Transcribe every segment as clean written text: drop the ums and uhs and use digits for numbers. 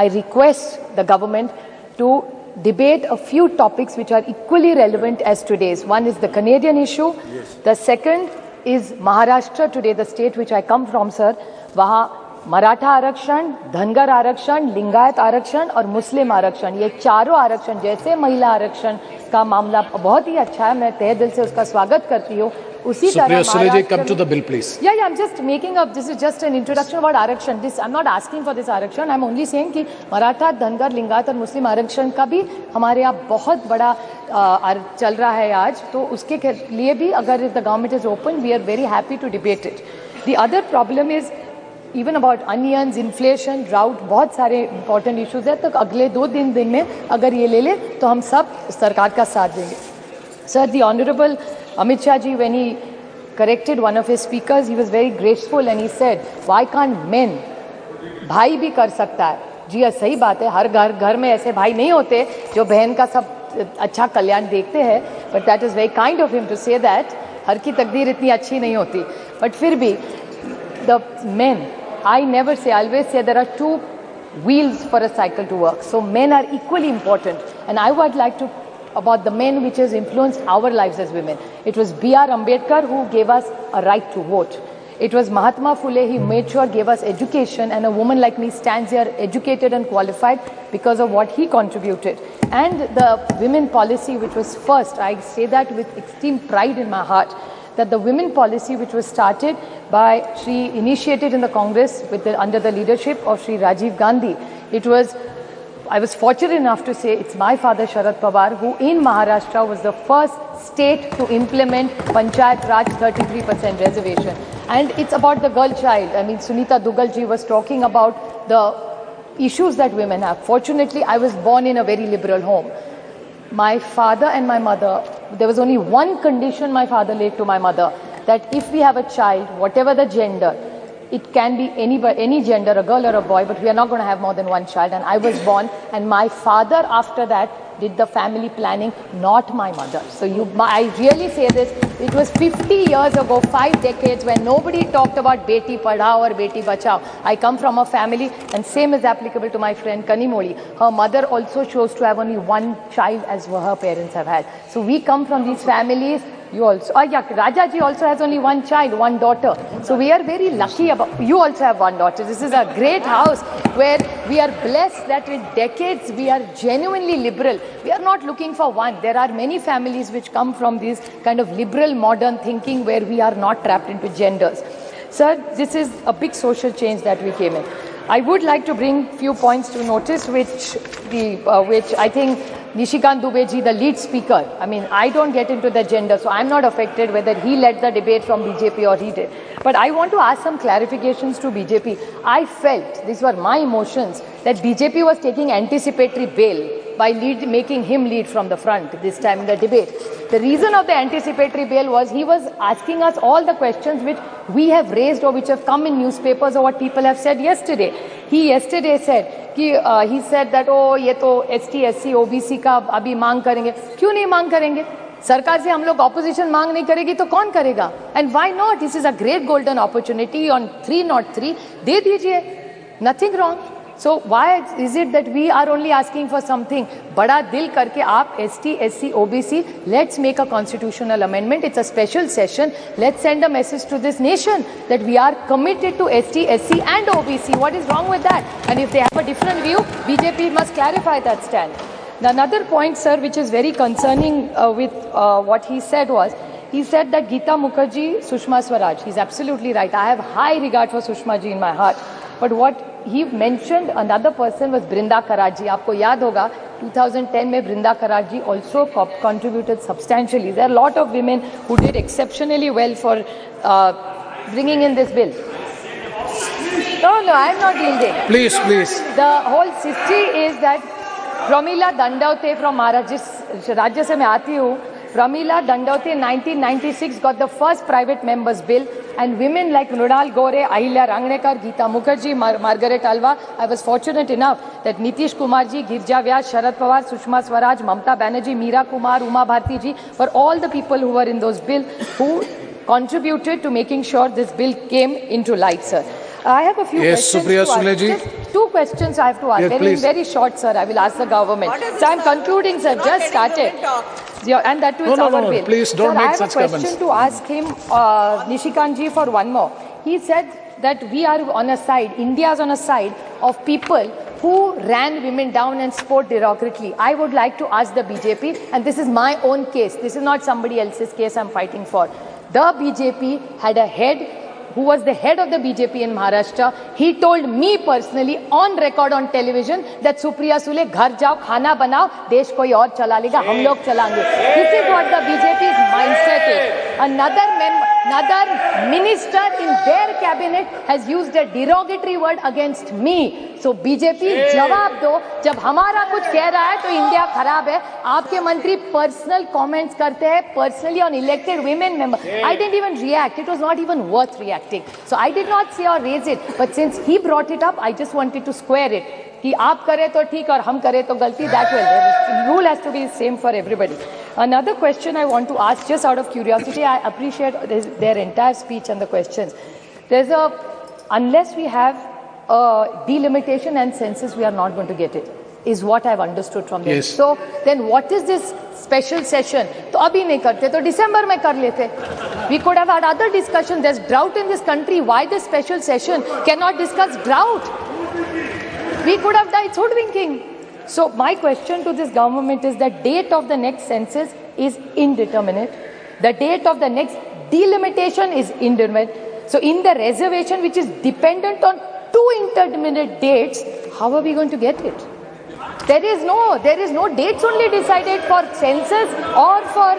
I request the government to debate a few topics which are equally relevant as today's. One is the Canadian issue. Yes. The second is Maharashtra today, the state which I come from, sir. वहाँ मराठा आरक्षण, धनगर आरक्षण, लिंगायत आरक्षण और मुस्लिम आरक्षण, ये चारों आरक्षण जैसे महिला आरक्षण का मामला बहुत ही अच्छा है, मैं तहे दिल से उसका स्वागत करती हूँ. उसी तरह Supriya Sule, come to the bill, please. Yeah, I'm just making up. This is just an introduction about आरक्षण. This I'm not asking for this आरक्षण. I'm only saying कि मराठा, धनगर, लिंगायत और मुस्लिम आरक्षण का भी हमारे यहाँ बहुत बड़ा चल रहा है आज. तो उसके लिए भी अगर if the government is open, we are very happy to debate it. The other problem is even about onions, inflation, drought, बहुत सारे important issues है. तो अगले 2 दिन में अगर ये ले ले तो हम सब सरकार का साथ देंगे. Sir, the Honorable Amit Shah ji, when he corrected one of his speakers, he was very graceful and he said, why can't men? भाई भी कर सकता है. जी हाँ, सही बात है. हर घर में ऐसे भाई नहीं होते जो बहन का सब अच्छा कल्याण देखते हैं. But that is very kind of him to say that. हर की तकदीर इतनी अच्छी नहीं होती. But फिर भी, the men, I never say, I always say there are 2 wheels for a cycle to work. So men are equally important. And I would like to about the men which has influenced our lives as women. It was B.R. Ambedkar who gave us a right to vote. It was Mahatma Phule, he made sure gave us education, and a woman like me stands here educated and qualified because of what he contributed. And the women policy which was first, I say that with extreme pride in my heart, that the women policy which was started by Shri, initiated in the Congress with under the leadership of Shri Rajiv Gandhi. I was fortunate enough to say it's my father Sharad Pawar who in Maharashtra was the first state to implement Panchayat Raj 33% reservation. And it's about the girl child. I mean, Sunita Dugal ji was talking about the issues that women have. Fortunately, I was born in a very liberal home. My father and my mother, there was only one condition my father laid to my mother, that if we have a child, whatever the gender, it can be any gender, a girl or a boy, but we are not going to have more than one child. And I was born, and my father after that did the family planning, not my mother. So I really say this, it was 50 years ago, 5 decades, when nobody talked about Beti Padhao or Beti Bachao. I come from a family, and same is applicable to my friend Kanimoli. Her mother also chose to have only one child as her parents have had. So we come from these families. You also, Raja ji also has only one child, one daughter. So we are very lucky about, you also have one daughter. This is a great house where we are blessed that in decades we are genuinely liberal. We are not looking for one. There are many families which come from this kind of liberal modern thinking where we are not trapped into genders. Sir, this is a big social change that we came in. I would like to bring few points to notice which I think Nishikant Dubey ji, the lead speaker, I mean, I don't get into the gender, so I'm not affected whether he led the debate from BJP or he did. But I want to ask some clarifications to BJP. I felt, these were my emotions, that BJP was taking anticipatory bail by making him lead from the front this time in the debate. The reason of the anticipatory bail was he was asking us all the questions which we have raised or which have come in newspapers or what people have said yesterday. He yesterday said, he said that, oh, ये तो ST, SC, OBC का अभी मांग करेंगे. क्यों नहीं मांग करेंगे? सरकार से हम लोग opposition मांग नहीं करेगी तो कौन करेगा? And why not? This is a great golden opportunity on 303. दे दीजिए. Nothing wrong. So why is it that we are only asking for something? बड़ा दिल करके आप ST, SC, OBC, let's make a constitutional amendment. It's a special session. Let's send a message to this nation that we are committed to ST, SC and OBC. What is wrong with that? And if they have a different view, BJP must clarify that stand. Another point, sir, which is very concerning with what he said was, he said that Geeta Mukherjee, Sushma Swaraj. He's absolutely right. I have high regard for Sushma ji in my heart. But what he mentioned, another person was Brinda Karaji. आपको याद होगा 2010 में Brinda Karaji also contributed substantially. There are a lot of women who did exceptionally well for bringing in this bill. No, I'm not yielding. Please. The whole history is that Pramila Dandavate from Maharashtra, जिस राज्य से मैं आती हूँ, Pramila Dandavate in 1996 got the first private members bill, and women like Mrunal Gore, Ahilya Rangnekar, Geeta Mukherjee, Margaret Alva. I was fortunate enough that Nitish Kumar ji, Girja Vyas, Sharad Pawar, Sushma Swaraj, Mamta Banerjee, Meera Kumar, Uma Bharti ji were all the people who were in those bills who contributed to making sure this bill came into light, sir. I have a few Yes, questions Supriya to ask. Sule ji. Just 2 questions I have to ask. Yes, very, please. very short, sir. I will ask the government. So I'm concluding, sir. Just started. Yeah, and that too is our bill. Please don't sir, make I have such a question comments. to ask him, Nishikant ji, for one more. He said that we are on a side, India's on a side of people who ran women down and spoke derogatorily. I would like to ask the BJP, and this is my own case. This is not somebody else's case I'm fighting for. The BJP had a head who was the head of the BJP in Maharashtra. He told me personally on record on television that Supriya Sule, ghar jao, khana banao, desh koi aur chala lega, hum log chalange. This is what the BJP's mindset is. Another minister in their cabinet has used a derogatory word against me. So BJP जवाब दो, जब हमारा कुछ कह रहा है तो India खराब है. आपके मंत्री पर्सनल कमेंट्स करते हैं personally on elected women member. I didn't even react. It was not even worth reacting. So I did not say or raise it. But since he brought it up, I just wanted to square it. कि आप करें तो ठीक और हम करें तो गलती. That will. The rule has to be the same for everybody. Another question I want to ask, just out of curiosity, I appreciate their entire speech and the questions. Unless we have delimitation and census, we are not going to get it, is what I've understood from them. Yes. So then what is this special session? तो अभी नहीं करते तो दिसंबर में कर लेते. We could have had other discussion. There's drought in this country. Why this special session? Cannot discuss drought. We could have done hoodwinking. So my question to this government is the date of the next census is indeterminate. The date of the next delimitation is indeterminate. So in the reservation, which is dependent on 2 indeterminate dates, how are we going to get it? There is no dates only decided for census or for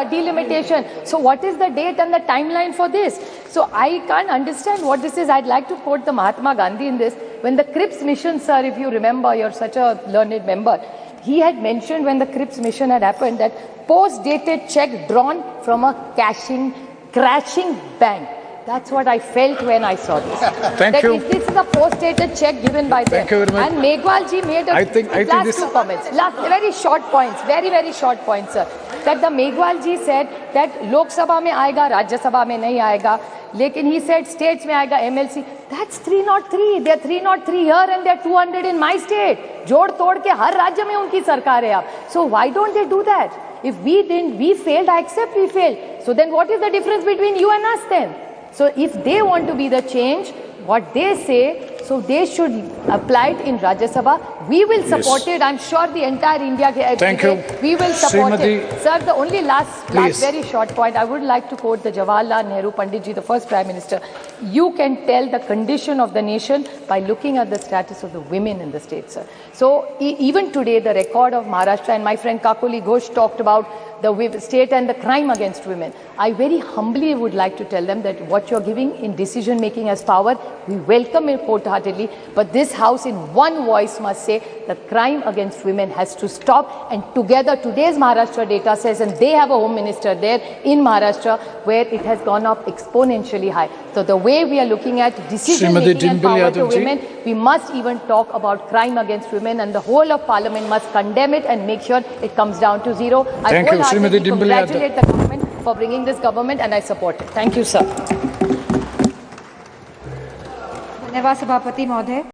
delimitation. So what is the date and the timeline for this? So I can't understand what this is. I'd like to quote the Mahatma Gandhi in this. When the Cripps mission, sir, if you remember, you're such a learned member, he had mentioned when the Cripps mission had happened that post-dated check drawn from a crashing bank. That's what I felt when I saw this. Thank you. This is a post-dated check given by them. Thank you very much. And Megwal ji made a I think last this 2 comments. Last very short points, very short points, sir. That the Megwal ji said that Lok Sabha mein aayega, Rajya Sabha mein nahi aayega. Lekin he said states mein aayega MLC. That's 303. They're 303 here and they're 200 in my state. जोड़ तोड़ के हर राज्य में उनकी सरकार है अब. So why don't they do that? If we failed, I accept we failed. So then what is the difference between you and us then? So if they want to be the change, what they say, so they should apply it in Rajya Sabha. We will support it. I'm sure the entire India. Thank you. We will support Srimati, it. Sir, the only last very short point, I would like to quote the Jawaharlal Nehru Pandit ji, the first Prime Minister. You can tell the condition of the nation by looking at the status of the women in the state, sir. So even today, the record of Maharashtra, and my friend Kakoli Ghosh talked about the state and the crime against women. I very humbly would like to tell them that what you're giving in decision making as power, we welcome it wholeheartedly, but this house in one voice must say that crime against women has to stop, and together today's Maharashtra data says, and they have a home minister there in Maharashtra where it has gone up exponentially high. So the way we are looking at decision making and power to women, we must even talk about crime against women, and the whole of Parliament must condemn it and make sure it comes down to zero. Thank you. I congratulate the government for bringing this government, and I support it. Thank you, sir. धन्यवाद सभापति महोदय.